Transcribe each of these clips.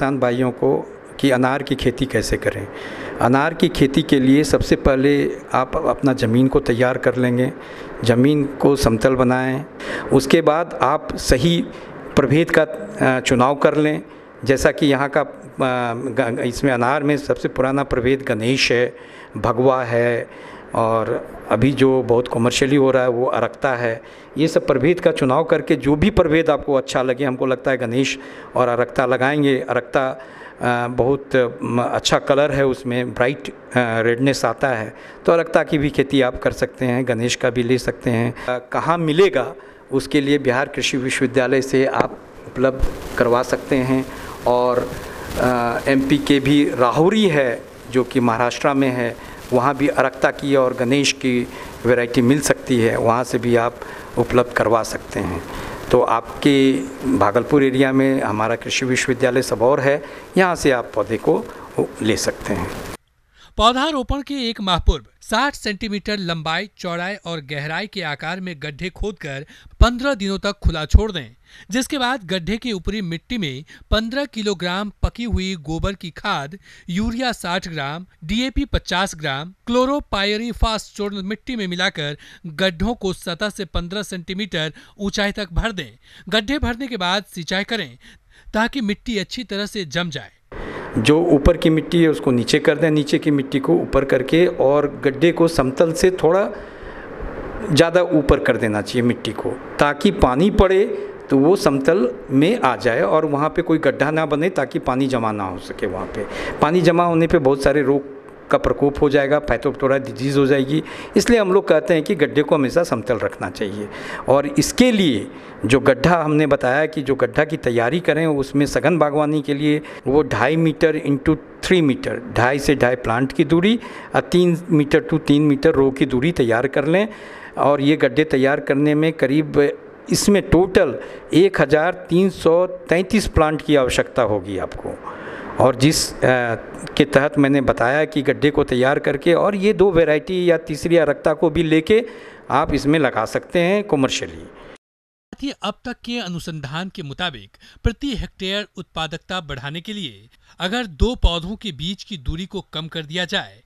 किसान भाइयों को कि अनार की खेती कैसे करें। अनार की खेती के लिए सबसे पहले आप अपना ज़मीन को तैयार कर लेंगे, ज़मीन को समतल बनाएं। उसके बाद आप सही प्रभेद का चुनाव कर लें। जैसा कि यहाँ का इसमें अनार में सबसे पुराना प्रभेद गणेश है, भगवा है, और अभी जो बहुत कमर्शियली हो रहा है वो अरक्ता है। ये सब प्रभेद का चुनाव करके जो भी प्रभेद आपको अच्छा लगे, हमको लगता है गणेश और अरक्ता लगाएंगे। अरक्ता बहुत अच्छा कलर है, उसमें ब्राइट रेडनेस आता है, तो अरक्ता की भी खेती आप कर सकते हैं, गणेश का भी ले सकते हैं। कहाँ मिलेगा उसके लिए बिहार कृषि विश्वविद्यालय से आप उपलब्ध करवा सकते हैं। और एमपी के भी राहुरी है जो कि महाराष्ट्र में है, वहाँ भी अरक्ता की और गणेश की वैरायटी मिल सकती है, वहाँ से भी आप उपलब्ध करवा सकते हैं। तो आपके भागलपुर एरिया में हमारा कृषि विश्वविद्यालय सबौर है, यहाँ से आप पौधे को ले सकते हैं। पौधारोपण के एक माह पूर्व 60 सेंटीमीटर लंबाई, चौड़ाई और गहराई के आकार में गड्ढे खोदकर 15 दिनों तक खुला छोड़ दें, जिसके बाद गड्ढे की ऊपरी मिट्टी में 15 किलोग्राम पकी हुई गोबर की खाद, यूरिया 60 ग्राम, डीएपी 50 ग्राम, क्लोरोपायरीफास चूर्ण मिट्टी में मिलाकर गड्ढों को सतह से 15 सेंटीमीटर ऊंचाई तक भर दें। गड्ढे भरने के बाद सिंचाई करें ताकि मिट्टी अच्छी तरह से जम जाए। जो ऊपर की मिट्टी है उसको नीचे कर दें, नीचे की मिट्टी को ऊपर करके, और गड्ढे को समतल से थोड़ा ज़्यादा ऊपर कर देना चाहिए मिट्टी को, ताकि पानी पड़े तो वो समतल में आ जाए और वहाँ पे कोई गड्ढा ना बने, ताकि पानी जमा ना हो सके। वहाँ पे पानी जमा होने पे बहुत सारे रोग का प्रकोप हो जाएगा, फाइटोप्थोरा डिजीज़ हो जाएगी। इसलिए हम लोग कहते हैं कि गड्ढे को हमेशा समतल रखना चाहिए। और इसके लिए जो गड्ढा हमने बताया कि जो गड्ढा की तैयारी करें, उसमें सघन बागवानी के लिए वो 2.5 मीटर इंटू 3 मीटर, 2.5 से 2.5 प्लांट की दूरी और 3 मीटर टू 3 मीटर रो की दूरी तैयार कर लें। और ये गड्ढे तैयार करने में करीब इसमें टोटल 1333 प्लांट की आवश्यकता होगी आपको। और जिस के तहत मैंने बताया कि गड्ढे को तैयार करके, और ये 2 वैरायटी या तीसरी अरक्ता को भी लेके आप इसमें लगा सकते हैं कमर्शियली। अब तक के अनुसंधान के मुताबिक प्रति हेक्टेयर उत्पादकता बढ़ाने के लिए अगर 2 पौधों के बीच की दूरी को कम कर दिया जाए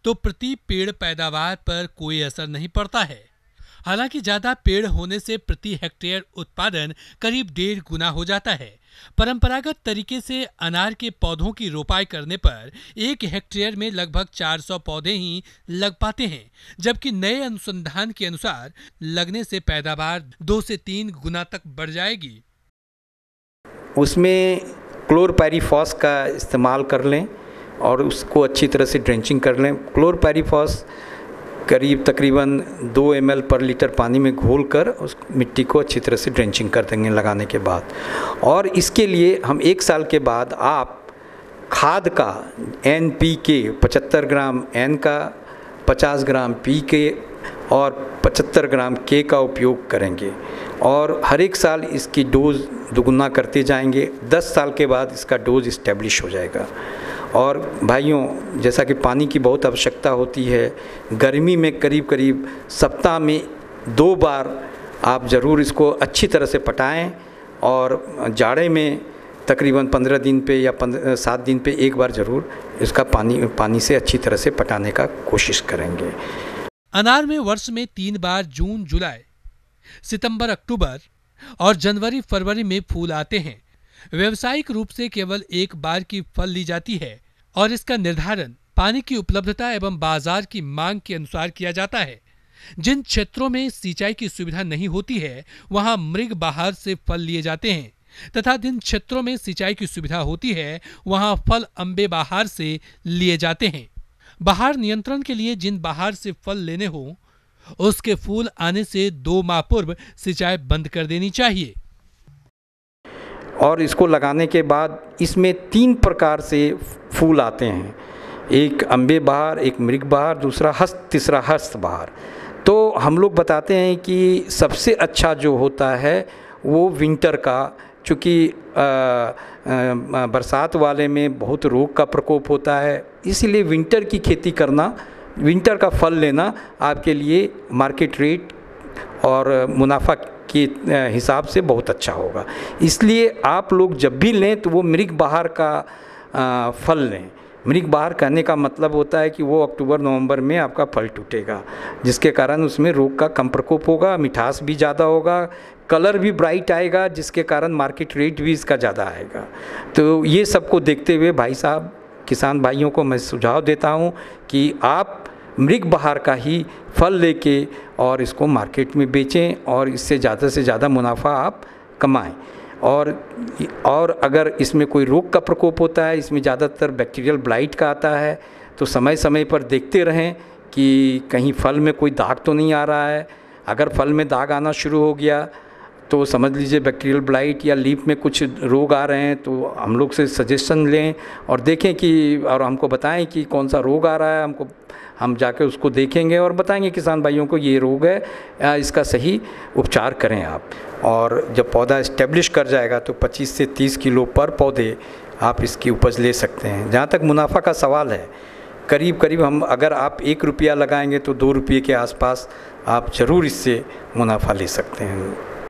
तो प्रति पेड़ पैदावार पर कोई असर नहीं पड़ता है। हालांकि ज्यादा पेड़ होने से प्रति हेक्टेयर उत्पादन करीब 1.5 गुना हो जाता है। परंपरागत तरीके से अनार के पौधों की रोपाई करने पर 1 हेक्टेयर में लगभग 400 पौधे ही लग पाते हैं, जबकि नए अनुसंधान के अनुसार लगने से पैदावार 2 से 3 गुना तक बढ़ जाएगी। उसमें क्लोरपायरीफॉस का इस्तेमाल कर लें और उसको अच्छी तरह से ड्रेंचिंग कर लें। क्लोरपायरीफॉस करीब तकरीबन 2 ml पर लीटर पानी में घोलकर उस मिट्टी को अच्छी तरह से ड्रेंचिंग कर देंगे लगाने के बाद। और इसके लिए हम 1 साल के बाद आप खाद का NPK 75 ग्राम N का, 50 ग्राम PK और 75 ग्राम K का उपयोग करेंगे। और हर एक साल इसकी डोज दुगुना करते जाएंगे। 10 साल के बाद इसका डोज इस्टेब्लिश हो जाएगा। और भाइयों, जैसा कि पानी की बहुत आवश्यकता होती है, गर्मी में करीब करीब सप्ताह में 2 बार आप ज़रूर इसको अच्छी तरह से पटाएं, और जाड़े में तकरीबन 15 दिन पे या 7 दिन पे 1 बार ज़रूर इसका पानी से अच्छी तरह से पटाने का कोशिश करेंगे। अनार में वर्ष में 3 बार जून जुलाई, सितंबर अक्टूबर और जनवरी फरवरी में फूल आते हैं। व्यावसायिक रूप से केवल 1 बार की फल ली जाती है और इसका निर्धारण पानी की उपलब्धता एवं बाजार की मांग के अनुसार किया जाता है। जिन क्षेत्रों में सिंचाई की सुविधा नहीं होती है वहां मृग बहार से फल लिए जाते हैं, तथा जिन क्षेत्रों में सिंचाई की सुविधा होती है वहां फल अम्बे बहार से लिए जाते हैं। बहार नियंत्रण के लिए जिन बहार से फल लेने हो उसके फूल आने से 2 माह पूर्व सिंचाई बंद कर देनी चाहिए। और इसको लगाने के बाद इसमें 3 प्रकार से फूल आते हैं, एक अम्बे बहार, एक मृग बहार, दूसरा हस्त, तीसरा हस्त बहार। तो हम लोग बताते हैं कि सबसे अच्छा जो होता है वो विंटर का, चूँकि बरसात वाले में बहुत रोग का प्रकोप होता है, इसीलिए विंटर की खेती करना, विंटर का फल लेना आपके लिए मार्केट रेट और मुनाफा के हिसाब से बहुत अच्छा होगा। इसलिए आप लोग जब भी लें तो वो मृग बहार का फल लें। मृग बहार कहने का मतलब होता है कि वो अक्टूबर नवंबर में आपका फल टूटेगा, जिसके कारण उसमें रोग का कम प्रकोप होगा, मिठास भी ज़्यादा होगा, कलर भी ब्राइट आएगा, जिसके कारण मार्केट रेट भी इसका ज़्यादा आएगा। तो ये सबको देखते हुए भाई साहब, किसान भाइयों को मैं सुझाव देता हूँ कि आप मृग बहार का ही फल लेके और इसको मार्केट में बेचें और इससे ज़्यादा से ज़्यादा मुनाफा आप कमाएं। और अगर इसमें कोई रोग का प्रकोप होता है, इसमें ज़्यादातर बैक्टीरियल ब्लाइट का आता है, तो समय समय पर देखते रहें कि कहीं फल में कोई दाग तो नहीं आ रहा है। अगर फल में दाग आना शुरू हो गया तो समझ लीजिए बैक्टीरियल ब्लाइट या लीफ में कुछ रोग आ रहे हैं, तो हम लोग से सजेशन लें और देखें कि, और हमको बताएं कि कौन सा रोग आ रहा है। हम जाके उसको देखेंगे और बताएंगे किसान भाइयों को ये रोग है, इसका सही उपचार करें आप। और जब पौधा इस्टेब्लिश कर जाएगा तो 25 से 30 किलो पर पौधे आप इसकी उपज ले सकते हैं। जहाँ तक मुनाफा का सवाल है, करीब करीब हम अगर आप 1 रुपया लगाएंगे तो 2 रुपये के आसपास आप ज़रूर इससे मुनाफा ले सकते हैं।